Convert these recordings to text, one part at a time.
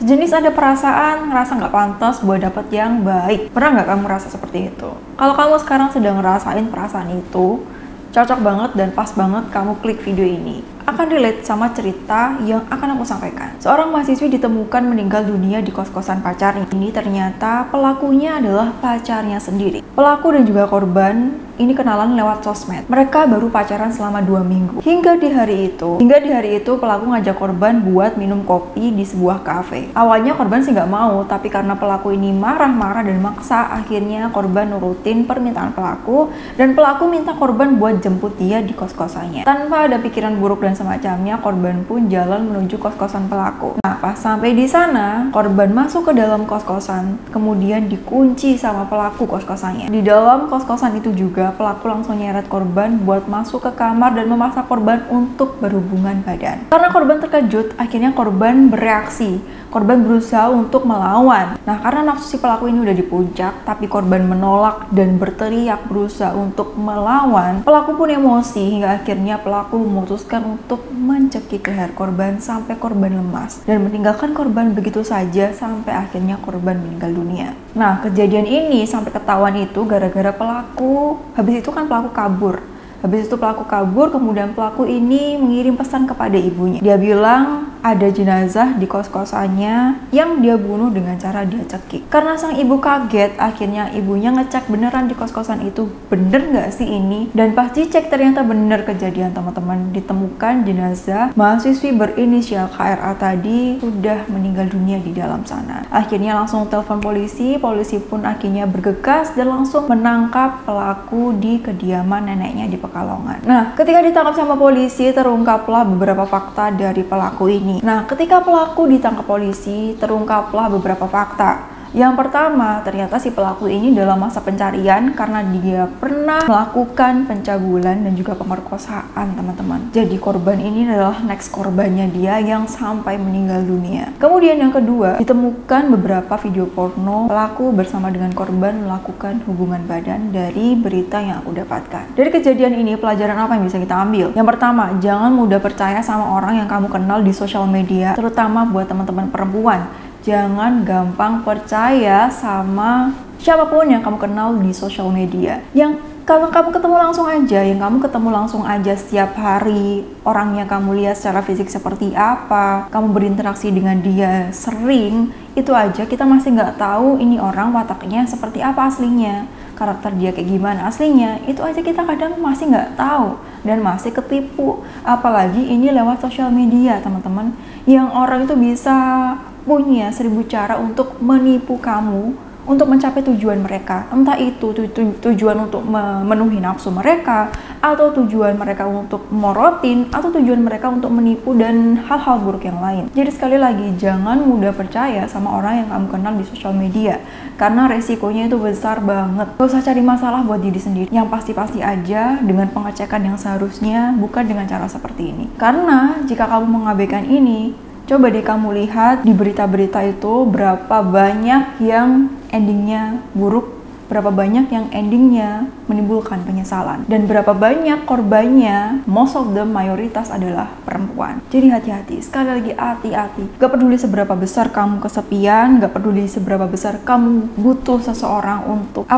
Sejenis ada perasaan ngerasa nggak pantas buat dapet yang baik. Pernah nggak kamu ngerasa seperti itu? Kalau kamu sekarang sedang ngerasain perasaan itu, cocok banget dan pas banget kamu klik video ini. Akan relate sama cerita yang akan aku sampaikan. Seorang mahasiswi ditemukan meninggal dunia di kos-kosan pacarnya. Ini ternyata pelakunya adalah pacarnya sendiri. Pelaku dan juga korban ini kenalan lewat sosmed. Mereka baru pacaran selama 2 minggu. Hingga di hari itu pelaku ngajak korban buat minum kopi di sebuah kafe. Awalnya korban sih nggak mau, tapi karena pelaku ini marah-marah dan maksa, akhirnya korban nurutin permintaan pelaku dan pelaku minta korban buat jemput dia di kos-kosannya. Tanpa ada pikiran buruk dan semacamnya, korban pun jalan menuju kos-kosan pelaku. Nah, pas sampai di sana, korban masuk ke dalam kos-kosan, kemudian dikunci sama pelaku kos-kosannya. Di dalam kos-kosan itu juga, pelaku langsung nyeret korban buat masuk ke kamar dan memaksa korban untuk berhubungan badan. Karena korban terkejut, akhirnya korban bereaksi. Korban berusaha untuk melawan. Nah, karena nafsu si pelaku ini udah di puncak, tapi korban menolak dan berteriak berusaha untuk melawan. Pelaku pun emosi hingga akhirnya pelaku memutuskan untuk mencekik leher korban sampai korban lemas dan meninggalkan korban begitu saja sampai akhirnya korban meninggal dunia. Nah, kejadian ini sampai ketahuan itu gara-gara pelaku, habis itu kan pelaku kabur. Habis itu pelaku kabur, kemudian pelaku ini mengirim pesan kepada ibunya. Dia bilang ada jenazah di kos-kosannya yang dia bunuh dengan cara dia cekik. Karena sang ibu kaget, akhirnya ibunya ngecek beneran di kos-kosan itu bener nggak sih ini. Dan pas dicek ternyata bener kejadian teman-teman. Ditemukan jenazah mahasiswi berinisial KRA tadi sudah meninggal dunia di dalam sana. Akhirnya langsung telepon polisi, polisi pun akhirnya bergegas dan langsung menangkap pelaku di kediaman neneknya di Pekalongan. Nah, ketika ditangkap sama polisi, terungkaplah beberapa fakta dari pelaku ini. Nah, ketika pelaku ditangkap polisi, terungkaplah beberapa fakta. Yang pertama, ternyata si pelaku ini dalam masa pencarian karena dia pernah melakukan pencabulan dan juga pemerkosaan, teman-teman. Jadi korban ini adalah next korbannya dia yang sampai meninggal dunia. Kemudian yang kedua, ditemukan beberapa video porno pelaku bersama dengan korban melakukan hubungan badan dari berita yang aku dapatkan. Dari kejadian ini, pelajaran apa yang bisa kita ambil? Yang pertama, jangan mudah percaya sama orang yang kamu kenal di sosial media, terutama buat teman-teman perempuan. Jangan gampang percaya sama siapapun yang kamu kenal di sosial media. Yang kalau kamu ketemu langsung aja setiap hari, orangnya kamu lihat secara fisik seperti apa, kamu berinteraksi dengan dia sering, itu aja kita masih nggak tahu ini orang wataknya seperti apa aslinya, karakter dia kayak gimana aslinya, itu aja kita kadang masih nggak tahu dan masih ketipu. Apalagi ini lewat sosial media, teman-teman, yang orang itu bisa punya 1000 cara untuk menipu kamu untuk mencapai tujuan mereka. Entah itu tujuan untuk memenuhi nafsu mereka, atau tujuan mereka untuk morotin, atau tujuan mereka untuk menipu dan hal-hal buruk yang lain. Jadi sekali lagi, jangan mudah percaya sama orang yang kamu kenal di sosial media, karena resikonya itu besar banget. Gak usah cari masalah buat diri sendiri. Yang pasti-pasti aja dengan pengecekan yang seharusnya, bukan dengan cara seperti ini. Karena jika kamu mengabaikan ini, coba deh kamu lihat di berita-berita itu berapa banyak yang endingnya buruk, berapa banyak yang endingnya menimbulkan penyesalan, dan berapa banyak korbannya, most of them, mayoritas adalah perempuan. Jadi hati-hati, sekali lagi hati-hati. Gak peduli seberapa besar kamu kesepian, gak peduli seberapa besar kamu butuh seseorang untuk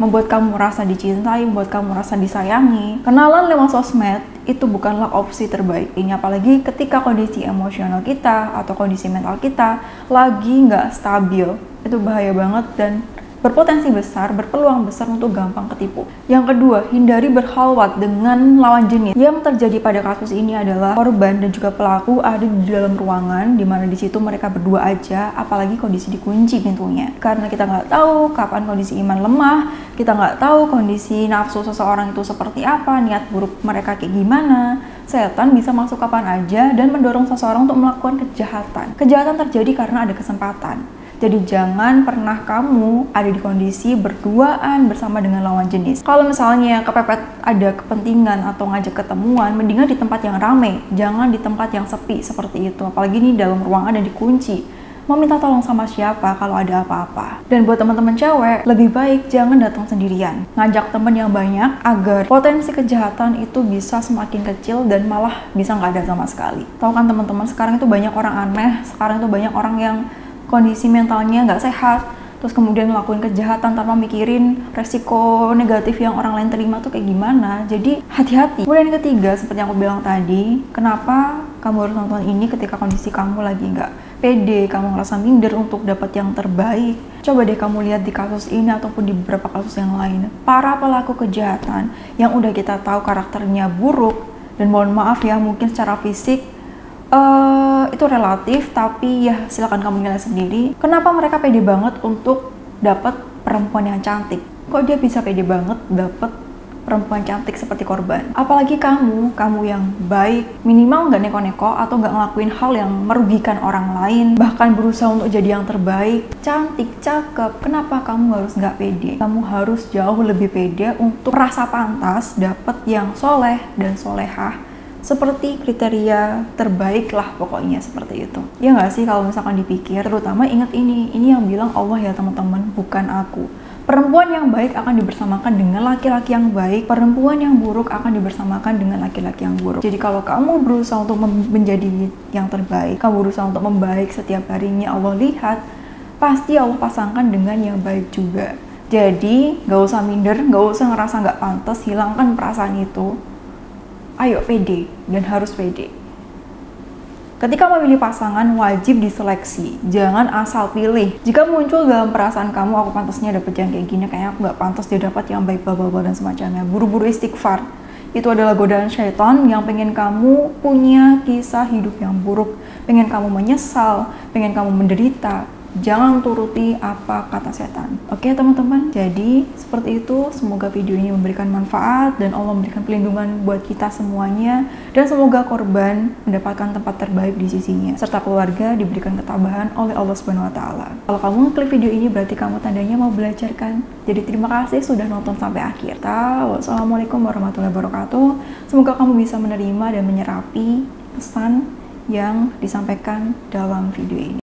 membuat kamu merasa dicintai, membuat kamu merasa disayangi. Kenalan lewat sosmed itu bukanlah opsi terbaik ini, apalagi ketika kondisi emosional kita atau kondisi mental kita lagi nggak stabil. Itu bahaya banget dan berpotensi besar, berpeluang besar untuk gampang ketipu. Yang kedua, hindari berkhalwat dengan lawan jenis. Yang terjadi pada kasus ini adalah korban dan juga pelaku ada di dalam ruangan, dimana di situ mereka berdua aja, apalagi kondisi dikunci pintunya. Karena kita nggak tahu kapan kondisi iman lemah, kita nggak tahu kondisi nafsu seseorang itu seperti apa, niat buruk mereka kayak gimana. Setan bisa masuk kapan aja dan mendorong seseorang untuk melakukan kejahatan. Kejahatan terjadi karena ada kesempatan. Jadi jangan pernah kamu ada di kondisi berduaan bersama dengan lawan jenis. Kalau misalnya kepepet ada kepentingan atau ngajak ketemuan, mendingan di tempat yang ramai, jangan di tempat yang sepi seperti itu. Apalagi ini dalam ruangan dan dikunci. Mau minta tolong sama siapa kalau ada apa-apa? Dan buat teman-teman cewek, lebih baik jangan datang sendirian. Ngajak temen yang banyak agar potensi kejahatan itu bisa semakin kecil dan malah bisa nggak ada sama sekali. Tahu kan teman-teman, sekarang itu banyak orang aneh, sekarang itu banyak orang yang kondisi mentalnya nggak sehat, terus kemudian ngelakuin kejahatan tanpa mikirin resiko negatif yang orang lain terima tuh kayak gimana. Jadi hati-hati. Kemudian yang ketiga, seperti yang aku bilang tadi, kenapa kamu harus nonton ini ketika kondisi kamu lagi nggak pede, kamu ngerasa minder untuk dapat yang terbaik. Coba deh kamu lihat di kasus ini ataupun di beberapa kasus yang lain. Para pelaku kejahatan yang udah kita tahu karakternya buruk, dan mohon maaf ya, mungkin secara fisik itu relatif, tapi ya silakan kamu nilai sendiri. Kenapa mereka pede banget untuk dapat perempuan yang cantik? Kok dia bisa pede banget dapat perempuan cantik seperti korban? Apalagi kamu yang baik, minimal nggak neko-neko atau nggak ngelakuin hal yang merugikan orang lain, bahkan berusaha untuk jadi yang terbaik, cantik, cakep. Kenapa kamu harus nggak pede? Kamu harus jauh lebih pede untuk rasa pantas dapat yang soleh dan solehah, seperti kriteria terbaik lah pokoknya, seperti itu. Ya nggak sih kalau misalkan dipikir, terutama ingat ini yang bilang Allah ya teman-teman, bukan aku. Perempuan yang baik akan dibersamakan dengan laki-laki yang baik, perempuan yang buruk akan dibersamakan dengan laki-laki yang buruk. Jadi kalau kamu berusaha untuk menjadi yang terbaik, kamu berusaha untuk membaik setiap harinya, Allah lihat, pasti Allah pasangkan dengan yang baik juga. Jadi nggak usah minder, nggak usah ngerasa nggak pantas, hilangkan perasaan itu. Ayo pede, dan harus pede. Ketika memilih pasangan, wajib diseleksi, jangan asal pilih. Jika muncul dalam perasaan kamu, aku pantasnya dapet yang kayak gini, kayaknya aku nggak pantas dia dapat yang baik, bla dan semacamnya, buru-buru istighfar. Itu adalah godaan syaitan yang pengen kamu punya kisah hidup yang buruk, pengen kamu menyesal, pengen kamu menderita. Jangan turuti apa kata setan. Oke teman-teman, jadi seperti itu. Semoga video ini memberikan manfaat dan Allah memberikan pelindungan buat kita semuanya, dan semoga korban mendapatkan tempat terbaik di sisinya, serta keluarga diberikan ketabahan oleh Allah Subhanahu wa Ta'ala. Kalau kamu klik video ini berarti kamu tandanya mau belajar kan? Jadi terima kasih sudah nonton sampai akhir. Wassalamualaikum warahmatullahi wabarakatuh. Semoga kamu bisa menerima dan menyerapi pesan yang disampaikan dalam video ini.